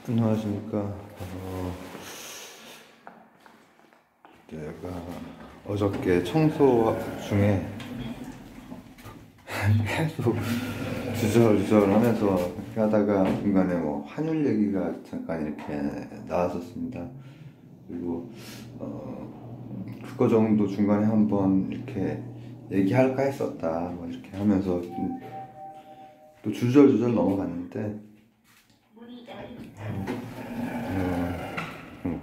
안녕하십니까. 내가 어저께 청소 중에 계속 주저주저 하면서 하다가 중간에 뭐 환율 얘기가 잠깐 이렇게 나왔었습니다. 그리고 그거 정도 중간에 한번 이렇게 얘기할까 했었다 뭐 이렇게 하면서 또 주저주저 넘어갔는데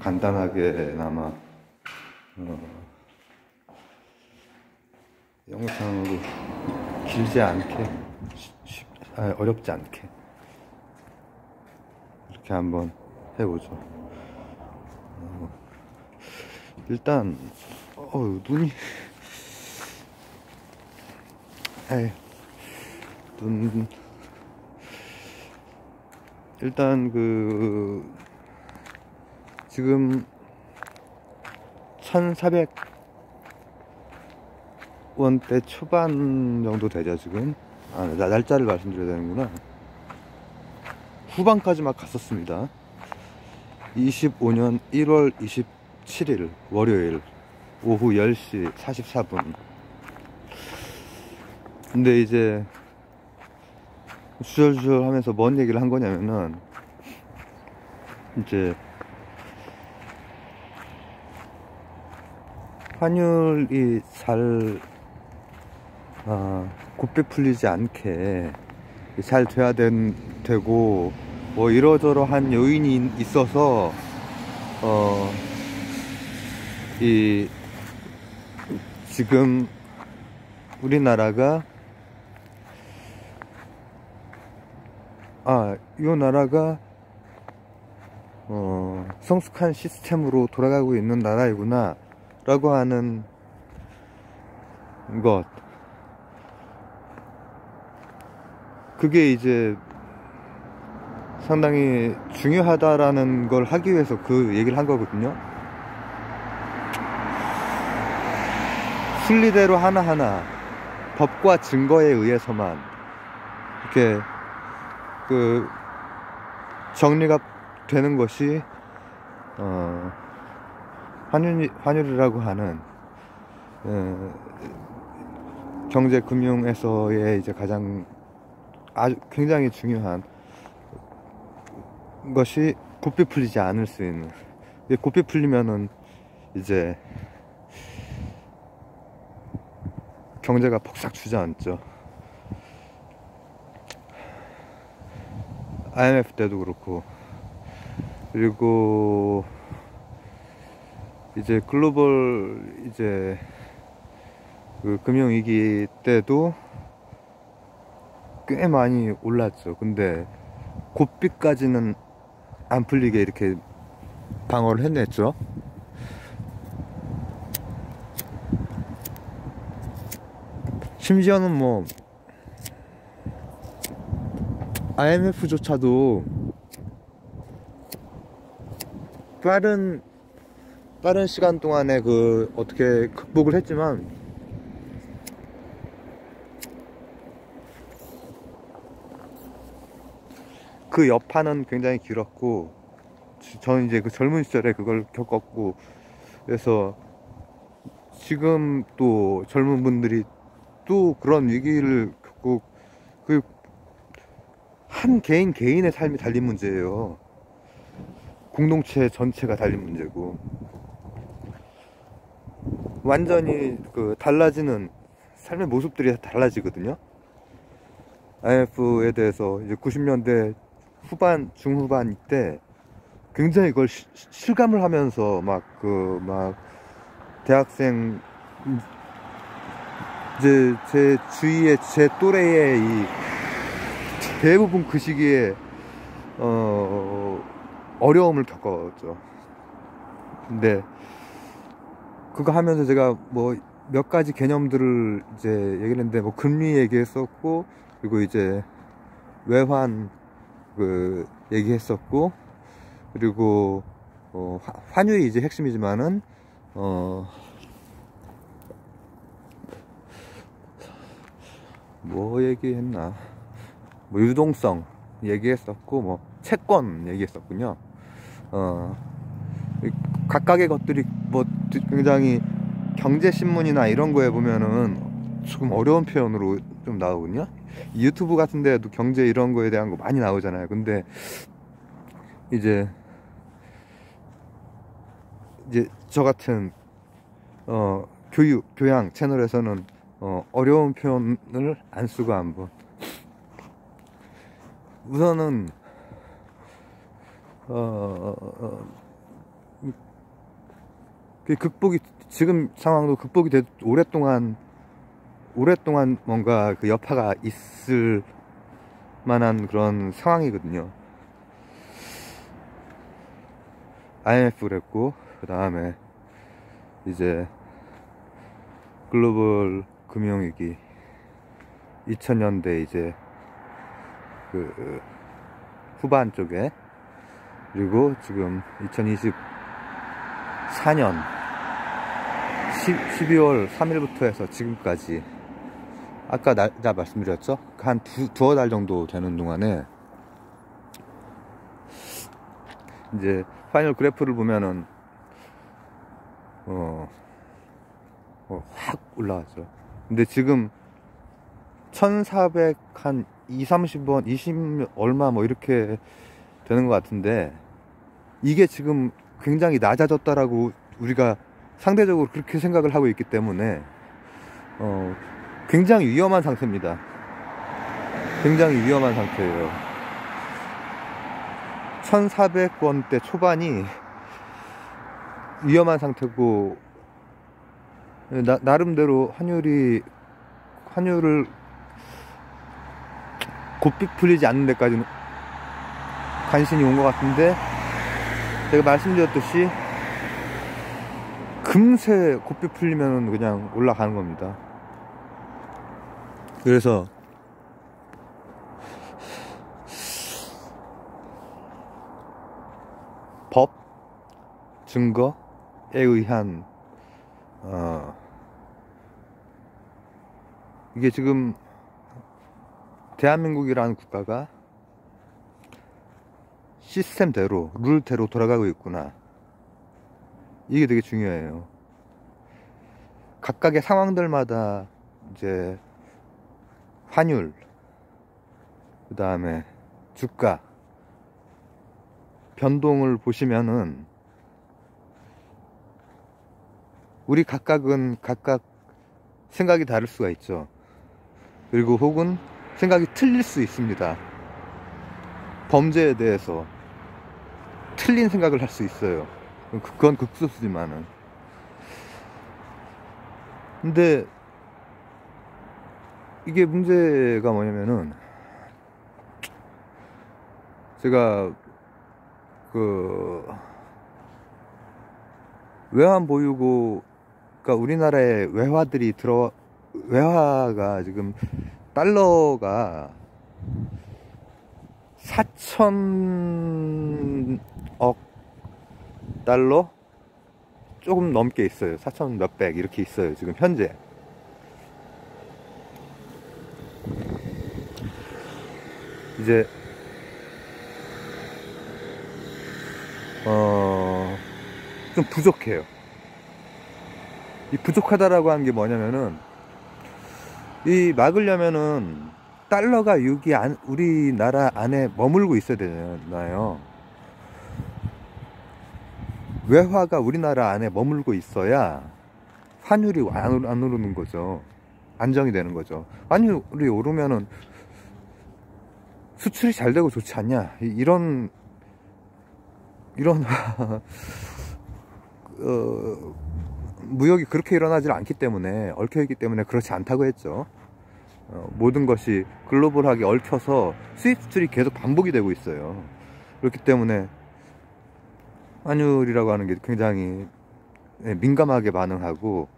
간단하게나마 영상으로 길지 않게 어렵지 않게 이렇게 한번 해보죠. 일단 눈이 눈 일단 지금 1,400원대 초반 정도 되죠. 지금 날짜를 말씀드려야 되는구나. 후반까지 막 갔었습니다. 25년 1월 27일 월요일 오후 10시 44분. 근데 이제 주절주절 하면서 뭔 얘기를 한 거냐면은 이제 환율이 잘 곱게 풀리지 않게 잘 돼야 되고 뭐 이러저러한 요인이 있어서 지금 우리나라가 이 나라가 성숙한 시스템으로 돌아가고 있는 나라이구나 라고 하는 것, 그게 이제 상당히 중요하다라는 걸 하기 위해서 그 얘기를 한 거거든요. 순리대로 하나하나 법과 증거에 의해서만 이렇게 정리가 되는 것이 환율이라고 하는 경제 금융에서의 이제 굉장히 중요한 것이 곱게 풀리지 않을 수 있는, 곱게 풀리면은 이제 경제가 폭삭 주저앉죠. IMF 때도 그렇고, 그리고 이제 글로벌 금융위기 때도 꽤 많이 올랐죠. 근데 고삐까지는 안 풀리게 이렇게 방어를 해냈죠. 심지어는 뭐 IMF조차도 빠른 시간 동안에 어떻게 극복을 했지만 그 여파는 굉장히 길었고, 저는 이제 젊은 시절에 그걸 겪었고, 그래서 지금 또 젊은 분들이 또 그런 위기를 겪고, 한 개인의 삶이 달린 문제예요. 공동체 전체가 달린 문제고, 완전히 달라지는 삶의 모습들이 달라지거든요. IMF에 대해서 이제 90년대 중후반 이때 굉장히 그걸 실감을 하면서 대학생 이제 제 주위에 제 또래의 대부분 그 시기에 어려움을 겪었죠. 근데 그거 하면서 제가 뭐 몇 가지 개념들을 이제 얘기를 했는데, 뭐 금리 얘기했었고, 그리고 이제 외환 얘기했었고, 그리고 환율이 이제 핵심이지만은 뭐 얘기했나, 뭐 유동성, 얘기했었고, 뭐 채권 얘기했었군요. 각각의 것들이 뭐 굉장히 경제신문이나 이런 거에 보면은 조금 어려운 표현으로 좀 나오거든요. 유튜브 같은 데도 경제 이런 거에 대한 거 많이 나오잖아요. 근데 이제 저 같은 교양 채널에서는 어려운 표현을 안 쓰고 한번 우선은 그 극복이, 지금 상황도 극복이 오랫동안 뭔가 그 여파가 있을 만한 그런 상황이거든요. IMF 그랬고, 그 다음에 이제 글로벌 금융위기 2000년대 이제 그 후반 쪽에, 그리고 지금 2024년 12월 3일부터 해서 지금까지, 아까 날짜 말씀드렸죠? 한 두어 달 정도 되는 동안에 이제 파이널 그래프를 보면은 확 올라왔죠. 근데 지금 1400 한 30원 20 얼마 뭐 이렇게 되는 것 같은데, 이게 지금 굉장히 낮아졌다라고 우리가 상대적으로 그렇게 생각을 하고 있기 때문에 굉장히 위험한 상태입니다. 굉장히 위험한 상태예요. 1400원대 초반이 위험한 상태고, 나름대로 환율을 고삐 풀리지 않는 데까지는 간신히 온 것 같은데, 제가 말씀드렸듯이 금세 고삐 풀리면 그냥 올라가는 겁니다. 그래서 법, 증거에 의한 이게 지금 대한민국이라는 국가가 시스템대로, 룰대로 돌아가고 있구나, 이게 되게 중요해요. 각각의 상황들마다 이제 환율, 그 다음에 주가 변동을 보시면은 우리 각각은 각각 생각이 다를 수가 있죠. 그리고 혹은 생각이 틀릴 수 있습니다. 범죄에 대해서 틀린 생각을 할 수 있어요. 그건 극소수지만은. 근데 이게 문제가 뭐냐면은, 제가 그 외환 보유고, 그러니까 우리나라에 외화가 지금 달러가 4천억 달러 조금 넘게 있어요. 4천 몇백 이렇게 있어요, 지금 현재. 이제 좀 부족해요. 이 부족하다라고 하는 게 뭐냐면은, 이 막으려면은 달러가 우리나라 안에 머물고 있어야 되잖아요. 외화가 우리나라 안에 머물고 있어야 환율이 안 오르는 거죠. 안정이 되는 거죠. 환율이 오르면은 수출이 잘 되고 좋지 않냐, 이런 무역이 그렇게 일어나질 않기 때문에, 얽혀있기 때문에 그렇지 않다고 했죠. 모든 것이 글로벌하게 얽혀서 수입 수출이 계속 반복이 되고 있어요. 그렇기 때문에 환율이라고 하는 게 굉장히 민감하게 반응하고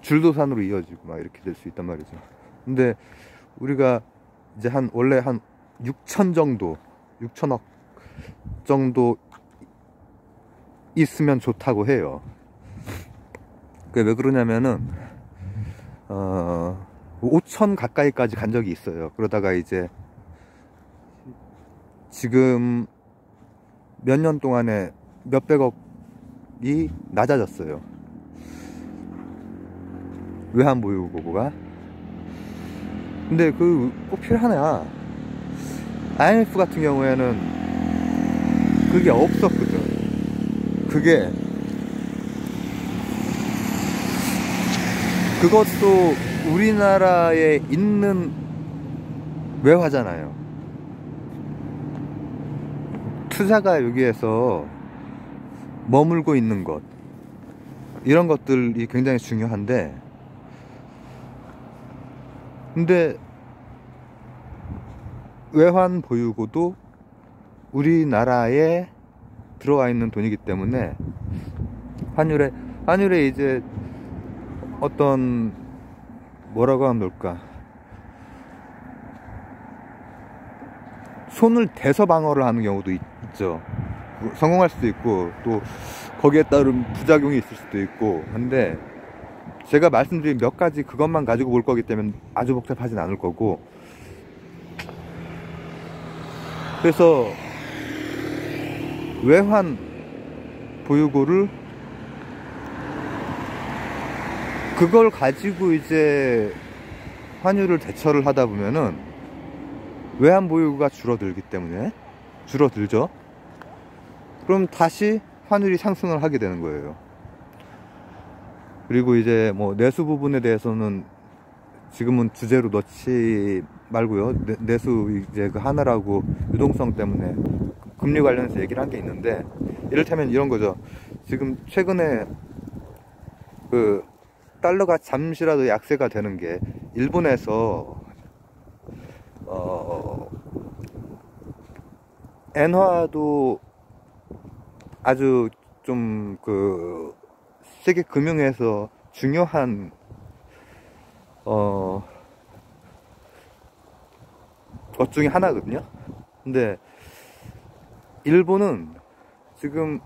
줄도산으로 이어지고 막 이렇게 될 수 있단 말이죠. 근데 우리가 이제 원래 한 6천억 정도 있으면 좋다고 해요. 그게 왜 그러냐면은 5천 가까이까지 간 적이 있어요. 그러다가 이제 지금 몇 년 동안에 몇백억이 낮아졌어요. 외환보유고가. 근데 그 꼭 필요하냐? IMF 같은 경우에는 그게 없었거든. 그것도 우리나라에 있는 외화잖아요. 투자가 여기에서 머물고 있는 것, 이런 것들이 굉장히 중요한데, 근데 외환 보유고도 우리나라에 들어와 있는 돈이기 때문에 환율에 이제 어떤 뭐라고 하면 될까, 손을 대서 방어를 하는 경우도 있죠. 성공할 수도 있고 또 거기에 따른 부작용이 있을 수도 있고 한데, 제가 말씀드린 몇 가지 그것만 가지고 볼 거기 때문에 아주 복잡하진 않을 거고, 그래서 외환 보유고를 그걸 가지고 이제 환율을 대처를 하다 보면은 외환 보유고가 줄어들죠. 그럼 다시 환율이 상승을 하게 되는 거예요. 그리고 이제 뭐 내수 부분에 대해서는 지금은 주제로 넣지 말고요. 내수 이제 그 하나라고 유동성 때문에 금리 관련해서 얘기를 한 게 있는데, 이를테면 이런 거죠. 지금 최근에 그 달러가 잠시라도 약세가 되는 게, 일본에서 엔화도 아주 좀 그 세계 금융에서 중요한 것 중에 하나거든요. 근데 일본은 지금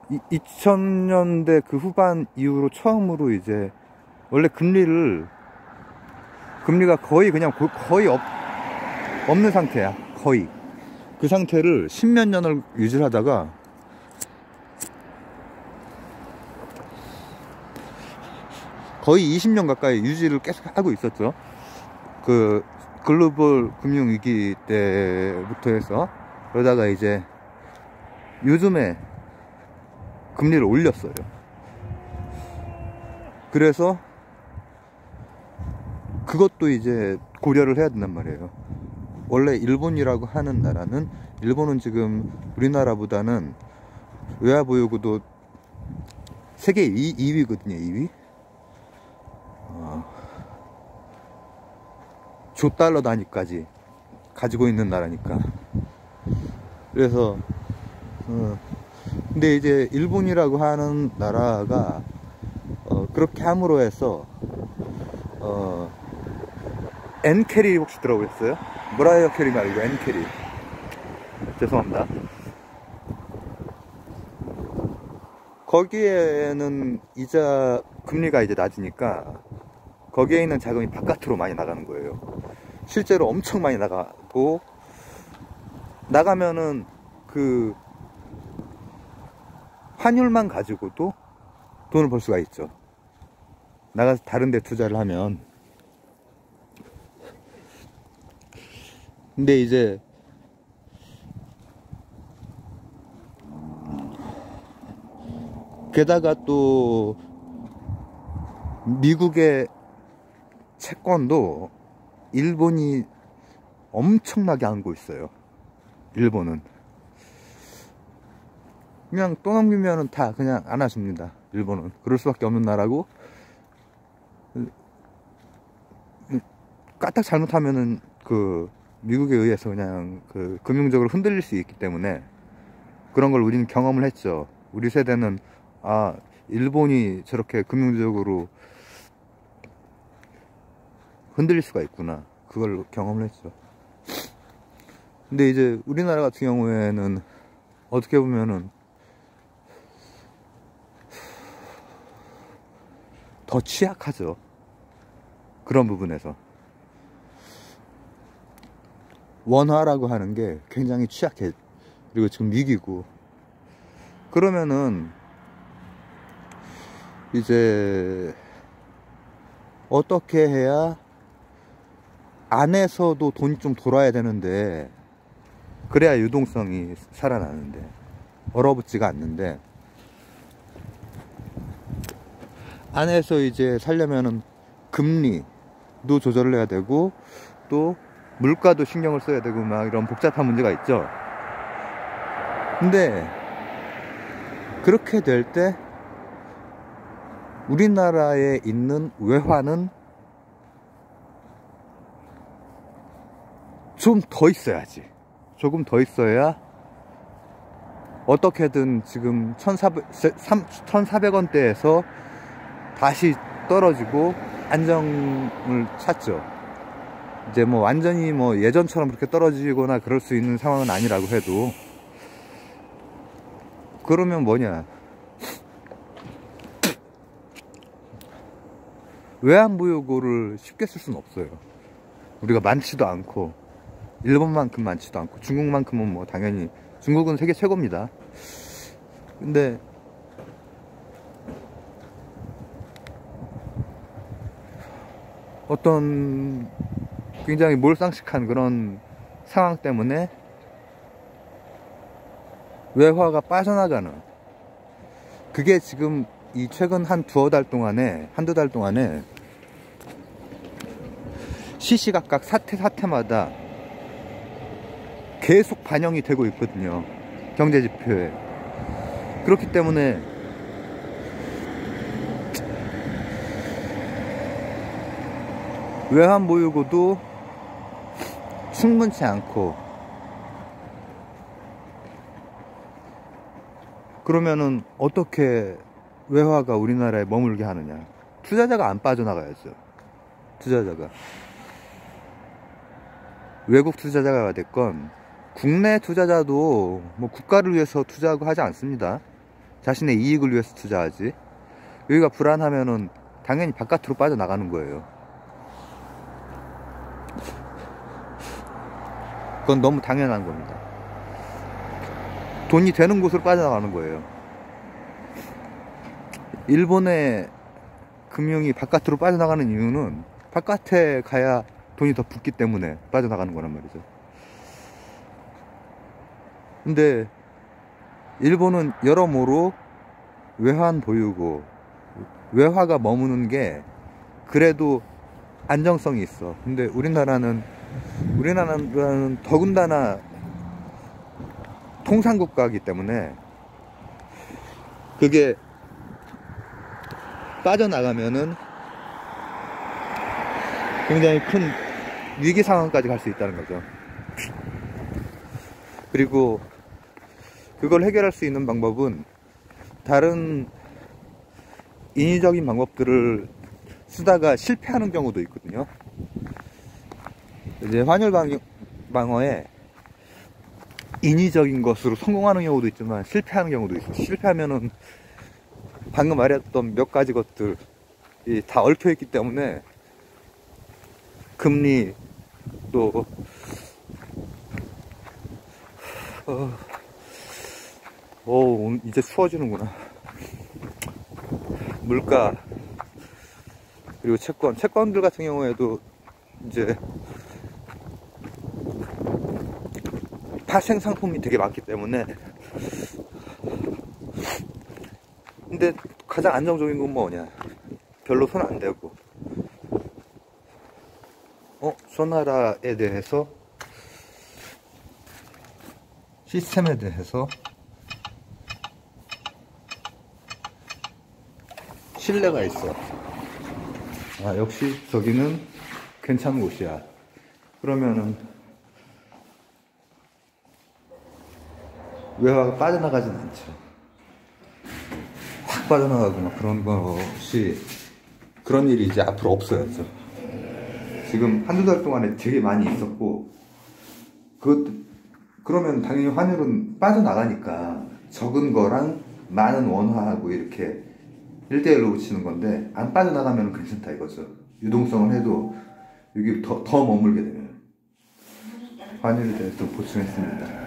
2000년대 그 후반 이후로 처음으로 이제, 원래 금리가 거의 없는 상태야. 거의 그 상태를 십몇 년을 유지를 하다가 거의 20년 가까이 유지를 계속 하고 있었죠. 그 글로벌 금융위기 때부터 해서. 그러다가 이제 요즘에 금리를 올렸어요. 그래서 그것도 이제 고려를 해야 된단 말이에요. 원래 일본이라고 하는 나라는, 일본은 지금 우리나라보다는 외화보유고도 세계 2위거든요. 2위. 조달러 단위까지 가지고 있는 나라니까. 그래서 근데 이제 일본이라고 하는 나라가 그렇게 함으로 해서 엔캐리 혹시 들어보셨어요? 브라이어 캐리 말고 엔캐리. 죄송합니다. 거기에는 이자 금리가 이제 낮으니까 거기에 있는 자금이 바깥으로 많이 나가는 거예요. 실제로 엄청 많이 나가고, 나가면은 그 환율만 가지고도 돈을 벌 수가 있죠. 나가서 다른 데 투자를 하면. 근데 이제 게다가 또 미국의 채권도 일본이 엄청나게 안고 있어요. 일본은 그냥 또 넘기면은 다 그냥 안아줍니다. 일본은 그럴 수밖에 없는 나라고, 까딱 잘못하면은 그 미국에 의해서 그냥 그 금융적으로 흔들릴 수 있기 때문에, 그런 걸 우리는 경험을 했죠. 우리 세대는 일본이 저렇게 금융적으로 흔들릴 수가 있구나, 그걸 경험을 했죠. 근데 이제 우리나라 같은 경우에는 어떻게 보면은 더 취약하죠. 그런 부분에서 원화라고 하는 게 굉장히 취약해. 그리고 지금 위기고, 그러면은 이제 어떻게 해야 안에서도 돈이 좀 돌아야 되는데, 그래야 유동성이 살아나는데, 얼어붙지가 않는데, 안에서 이제 살려면은 금리도 조절을 해야 되고, 또 물가도 신경을 써야 되고, 막 이런 복잡한 문제가 있죠. 근데 그렇게 될 때 우리나라에 있는 외화는 좀 더 있어야지. 조금 더 있어야 어떻게든 지금 1400원대에서 다시 떨어지고 안정을 찾죠. 이제 뭐 완전히 뭐 예전처럼 그렇게 떨어지거나 그럴 수 있는 상황은 아니라고 해도, 그러면 뭐냐, 외환보유고를 쉽게 쓸 수는 없어요. 우리가 많지도 않고, 일본만큼 많지도 않고, 중국만큼은 뭐 당연히, 중국은 세계 최고입니다. 근데 어떤 굉장히 몰상식한 그런 상황 때문에 외화가 빠져나가는, 그게 지금 이 최근 한두 달 동안에 시시각각 사태마다 계속 반영이 되고 있거든요, 경제지표에. 그렇기 때문에 외환보유고도 충분치 않고, 그러면은 어떻게 외화가 우리나라에 머물게 하느냐. 투자자가 안 빠져나가야죠. 투자자가, 외국 투자자가 됐건 국내 투자자도 뭐 국가를 위해서 투자하고 하지 않습니다. 자신의 이익을 위해서 투자하지. 여기가 불안하면은 당연히 바깥으로 빠져나가는 거예요. 그건 너무 당연한 겁니다. 돈이 되는 곳으로 빠져나가는 거예요. 일본의 금융이 바깥으로 빠져나가는 이유는 바깥에 가야 돈이 더 붙기 때문에 빠져나가는 거란 말이죠. 근데 일본은 여러모로 외환 보유고, 외화가 머무는 게 그래도 안정성이 있어. 근데 우리나라는 더군다나 통상국가이기 때문에 그게 빠져나가면은 굉장히 큰 위기 상황까지 갈 수 있다는 거죠. 그리고 그걸 해결할 수 있는 방법은 다른 인위적인 방법들을 쓰다가 실패하는 경우도 있거든요. 이제 환율 방어에 인위적인 것으로 성공하는 경우도 있지만 실패하는 경우도 있어요. 실패하면은 방금 말했던 몇 가지 것들이 다 얽혀 있기 때문에, 금리 또 이제 추워지는구나. 물가, 그리고 채권들 같은 경우에도 이제 파생 상품이 되게 많기 때문에. 근데 가장 안정적인 건 뭐냐, 별로 손 안 대고 소나라에 대해서, 시스템에 대해서 신뢰가 있어. 역시 저기는 괜찮은 곳이야. 그러면은 외화가 빠져나가진 않죠. 확 빠져나가고 막 그런 것이, 그런 일이 이제 앞으로 없어야죠. 지금 한두 달 동안에 되게 많이 있었고, 그러면 당연히 환율은 빠져나가니까 적은 거랑 많은 원화하고 이렇게 1대1로 붙이는 건데, 안 빠져나가면 괜찮다 이거죠. 유동성을 해도 여기 더 머물게 되면 바닐에 대해서 보충했습니다.